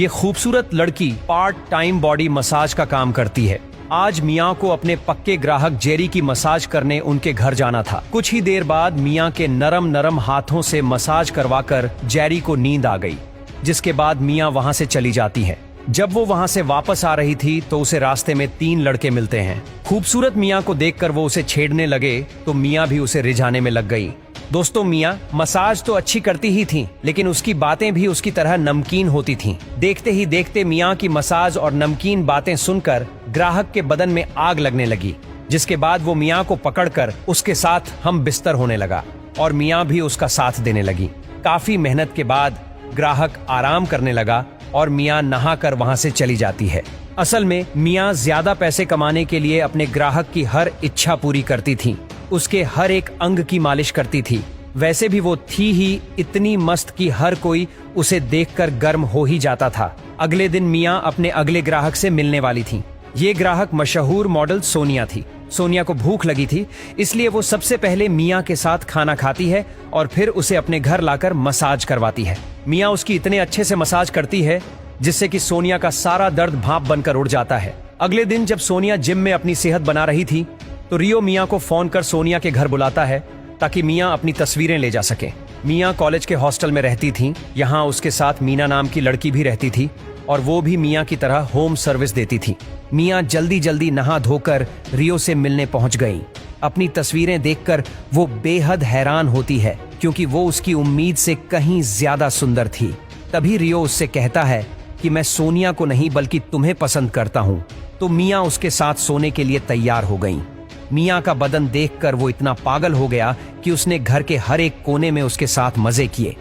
ये खूबसूरत लड़की पार्ट टाइम बॉडी मसाज का काम करती है। आज मियाँ को अपने पक्के ग्राहक जेरी की मसाज करने उनके घर जाना था। कुछ ही देर बाद मियाँ के नरम नरम हाथों से मसाज करवाकर जेरी को नींद आ गई, जिसके बाद मियाँ वहाँ से चली जाती है। जब वो वहाँ से वापस आ रही थी तो उसे रास्ते में 3 लड़के मिलते हैं। खूबसूरत मियाँ को देखकर वो उसे छेड़ने लगे तो मियाँ भी उसे रिझाने में लग गई। दोस्तों, मियाँ मसाज तो अच्छी करती ही थी, लेकिन उसकी बातें भी उसकी तरह नमकीन होती थीं। देखते ही देखते मियाँ की मसाज और नमकीन बातें सुनकर ग्राहक के बदन में आग लगने लगी, जिसके बाद वो मियाँ को पकड़कर उसके साथ हम बिस्तर होने लगा और मियाँ भी उसका साथ देने लगी। काफी मेहनत के बाद ग्राहक आराम करने लगा और मियाँ नहाकर वहाँ से चली जाती है। असल में मियाँ ज्यादा पैसे कमाने के लिए अपने ग्राहक की हर इच्छा पूरी करती थी, उसके हर एक अंग की मालिश करती थी। वैसे भी वो थी ही इतनी मस्त कि हर कोई उसे देखकर गर्म हो ही जाता था। अगले दिन मियाँ अपने अगले ग्राहक से मिलने वाली थी। ये ग्राहक मशहूर मॉडल सोनिया थी। सोनिया को भूख लगी थी, इसलिए वो सबसे पहले मियाँ के साथ खाना खाती है और फिर उसे अपने घर लाकर मसाज करवाती है। मियाँ उसकी इतने अच्छे से मसाज करती है जिससे कि सोनिया का सारा दर्द भाप बनकर उड़ जाता है। अगले दिन जब सोनिया जिम में अपनी सेहत बना रही थी तो रियो मियाँ को फोन कर सोनिया के घर बुलाता है ताकि मियाँ अपनी तस्वीरें ले जा सके। मियाँ कॉलेज के हॉस्टल में रहती थी। यहाँ उसके साथ मीना नाम की लड़की भी रहती थी और वो भी मियाँ की तरह होम सर्विस देती थी। मियाँ जल्दी जल्दी नहा धोकर रियो से मिलने पहुंच गई। अपनी तस्वीरें देखकर वो बेहद हैरान होती है क्योंकि वो उसकी उम्मीद से कहीं ज्यादा सुंदर थी। तभी रियो उससे कहता है कि मैं सोनिया को नहीं बल्कि तुम्हें पसंद करता हूँ। तो मियाँ उसके साथ सोने के लिए तैयार हो गई। मियाँ का बदन देखकर वो इतना पागल हो गया कि उसने घर के हर एक कोने में उसके साथ मजे किए।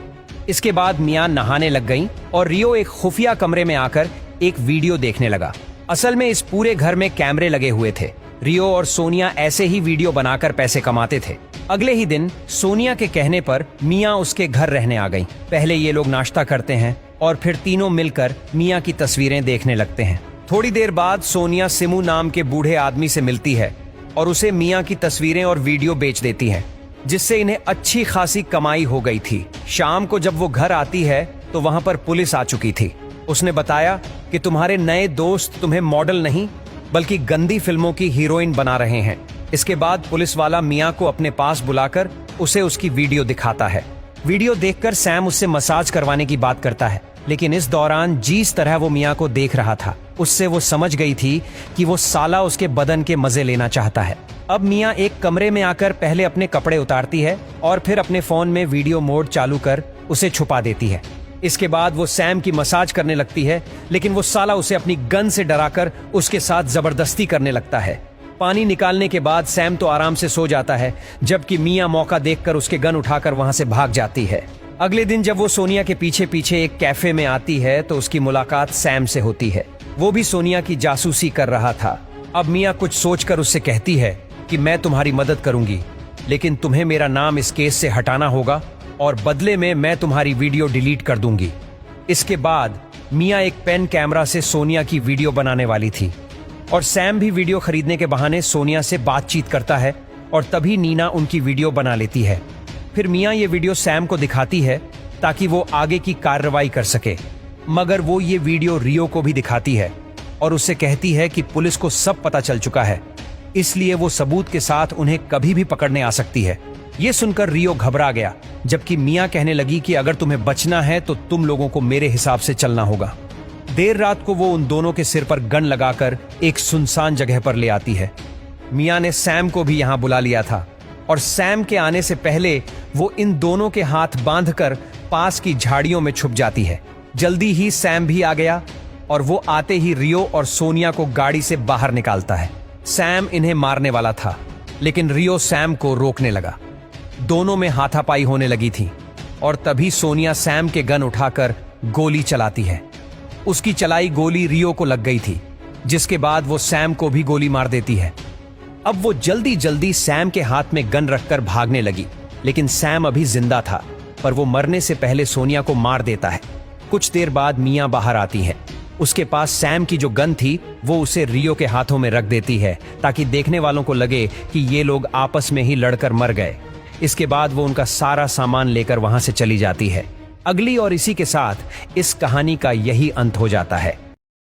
इसके बाद मियाँ नहाने लग गई और रियो एक खुफिया कमरे में आकर एक वीडियो देखने लगा। असल में इस पूरे घर में कैमरे लगे हुए थे। रियो और सोनिया ऐसे ही वीडियो बनाकर पैसे कमाते थे। अगले ही दिन सोनिया के कहने पर मियाँ उसके घर रहने आ गई। पहले ये लोग नाश्ता करते हैं और फिर तीनों मिलकर मियाँ की तस्वीरें देखने लगते हैं। थोड़ी देर बाद सोनिया सिमू नाम के बूढ़े आदमी से मिलती है और उसे मियाँ की तस्वीरें और वीडियो बेच देती है, जिससे इन्हें अच्छी खासी कमाई हो गई थी। शाम को जब वो घर आती है तो वहां पर पुलिस आ चुकी थी। उसने बताया कि तुम्हारे नए दोस्त तुम्हें मॉडल नहीं बल्कि गंदी फिल्मों की हीरोइन बना रहे हैं। इसके बाद पुलिस वाला मियाँ को अपने पास बुलाकर उसे उसकी वीडियो दिखाता है। वीडियो देखकर सैम उससे मसाज करवाने की बात करता है, लेकिन इस दौरान जिस तरह वो मियाँ को देख रहा था उससे वो समझ गई थी कि वो साला उसके बदन के मजे लेना चाहता है। अब मियाँ एक कमरे में आकर पहले अपने कपड़े उतारती है और फिर अपने फोन में वीडियो मोड चालू कर उसे छुपा देती है। इसके बाद वो सैम की मसाज करने लगती है, लेकिन वो साला उसे अपनी गन से डराकर उसके साथ जबरदस्ती करने लगता है। पानी निकालने के बाद सैम तो आराम से सो जाता है, जबकि मियाँ मौका देखकर उसके गन उठाकर वहां से भाग जाती है। अगले दिन जब वो सोनिया के पीछे पीछे एक कैफे में आती है तो उसकी मुलाकात सैम से होती है। वो भी सोनिया की जासूसी कर रहा था। अब मियाँ कुछ सोचकर उससे कहती है कि मैं तुम्हारी मदद करूंगी, लेकिन तुम्हें मेरा नाम इस केस से हटाना होगा और बदले में मैं तुम्हारी वीडियो डिलीट कर दूंगी। इसके बाद मियाँ एक पेन कैमरा से सोनिया की वीडियो बनाने वाली थी और सैम भी वीडियो खरीदने के बहाने सोनिया से बातचीत करता है और तभी नीना उनकी वीडियो बना लेती है। फिर मियाँ ये वीडियो सैम को दिखाती है ताकि वो आगे की कार्रवाई कर सके, मगर वो ये वीडियो रियो को भी दिखाती है और उससे कहती है कि पुलिस को सब पता चल चुका है, इसलिए वो सबूत के साथ उन्हें कभी भी पकड़ने आ सकती है। ये सुनकर रियो घबरा गया, जबकि मियाँ कहने लगी कि अगर तुम्हें बचना है तो तुम लोगों को मेरे हिसाब से चलना होगा। देर रात को वो उन दोनों के सिर पर गन लगाकर एक सुनसान जगह पर ले आती है। मियाँ ने सैम को भी यहाँ बुला लिया था और सैम के आने से पहले वो इन दोनों के हाथ बांधकर पास की झाड़ियों में छुप जाती है। जल्दी ही सैम भी आ गया और वो आते ही रियो और सोनिया को गाड़ी से बाहर निकालता है। सैम इन्हें मारने वाला था, लेकिन रियो सैम को रोकने लगा। दोनों में हाथापाई होने लगी थी और तभी सोनिया सैम के गन उठाकर गोली चलाती है। उसकी चलाई गोली रियो को लग गई थी, जिसके बाद वो सैम को भी गोली मार देती है। अब वो जल्दी जल्दी सैम के हाथ में गन रखकर भागने लगी, लेकिन सैम अभी जिंदा था, पर वो मरने से पहले सोनिया को मार देता है। कुछ देर बाद मियाँ बाहर आती है। उसके पास सैम की जो गन थी वो उसे रियो के हाथों में रख देती है ताकि देखने वालों को लगे कि ये लोग आपस में ही लड़कर मर गए। इसके बाद वो उनका सारा सामान लेकर वहां से चली जाती है। अगली और इसी के साथ इस कहानी का यही अंत हो जाता है।